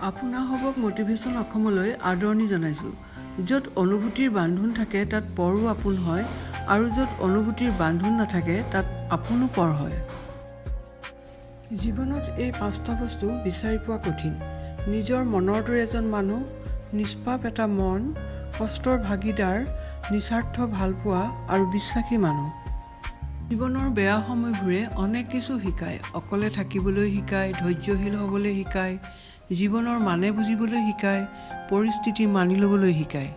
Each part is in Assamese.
আপোনাসবক মটিভেশ্যন অসমলৈ আদৰণি জনাইছোঁ। য'ত অনুভূতিৰ বান্ধোন থাকে তাত পৰো আপোন হয়, আৰু য'ত অনুভূতিৰ বান্ধোন নাথাকে তাত আপোনো পৰ হয়। জীৱনত এই 5টা বস্তু বিচাৰি পোৱা কঠিন। নিজৰ মনৰ দৰে এজন মানুহ, নিষ্পাপ এটা মন, কষ্টৰ ভাগিদাৰ, নিস্বাৰ্থ ভালপোৱা আৰু বিশ্বাসী মানুহ। জীৱনৰ বেয়া সময়বোৰে অনেক কিছু শিকায়। অকলে থাকিবলৈ শিকায়, ধৈৰ্যশীল হ'বলৈ শিকায়, জীৱনৰ মানে বুজিবলৈ শিকায়, পৰিস্থিতি মানি ল'বলৈ শিকায়।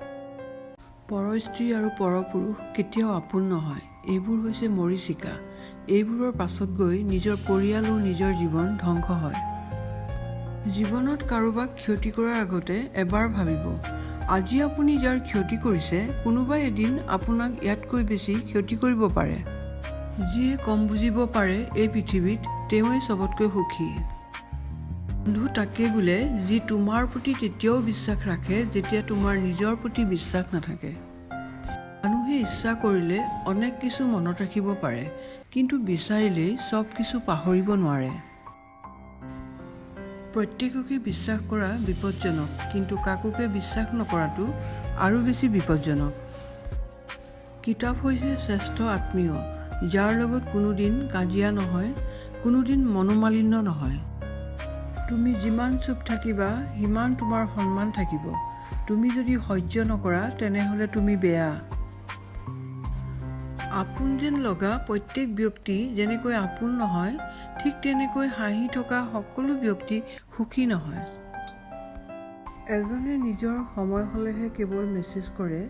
পৰ স্ত্ৰী আৰু পৰপুৰুষ কেতিয়াও আপোন নহয়। এইবোৰ হৈছে মৰীচিকা। এইবোৰৰ পাছত গৈ নিজৰ পৰিয়াল আৰু নিজৰ জীৱন ধ্বংস হয়। জীৱনত কাৰোবাক ক্ষতি কৰাৰ আগতে এবাৰ ভাবিব, আজি আপুনি যাৰ ক্ষতি কৰিছে কোনোবাই এদিন আপোনাক ইয়াতকৈ বেছি ক্ষতি কৰিব পাৰে। যিয়ে কম বুজিব পাৰে এই পৃথিৱীত তেওঁৱেই চবতকৈ সুখী। বন্ধু তাকেই বোলে যি তোমাৰ প্ৰতি তেতিয়াও বিশ্বাস ৰাখে যেতিয়া তোমাৰ নিজৰ প্ৰতি বিশ্বাস নাথাকে। মানুহে ইচ্ছা কৰিলে অনেক কিছু মনত ৰাখিব পাৰে, কিন্তু বিচাৰিলেই চব কিছু পাহৰিব নোৱাৰে। প্ৰত্যেককে বিশ্বাস কৰা বিপদজনক, কিন্তু কাকোকে বিশ্বাস নকৰাটো আৰু বেছি বিপদজনক। কিতাপ হৈছে শ্ৰেষ্ঠ আত্মীয়, যাৰ লগত কোনোদিন কাজিয়া নহয়, কোনোদিন মনোমালিন্য নহয়। তুমি যিমান চুপ থাকিবা সিমান তোমাৰ সন্মান থাকিব। তুমি যদি সহ্য নকৰা তেনেহ'লে তুমি বেয়া। আপোন যেন লগা প্ৰত্যেক ব্যক্তি যেনেকৈ আপোন নহয়, ঠিক তেনেকৈ হাঁহি থকা সকলো ব্যক্তি সুখী নহয়। এজনে নিজৰ সময় হ'লেহে কেৱল মেছেজ কৰে,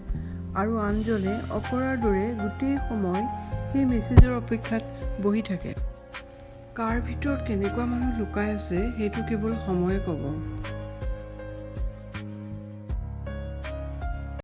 আৰু আনজনে অকৰাৰ দৰে গোটেই সময় সেই মেছেজৰ অপেক্ষাত বহি থাকে। কাৰ ভিতৰত কেনেকুৱা মানুহ লুকাই আছে সেইটো কেৱল সময়ে ক'ব।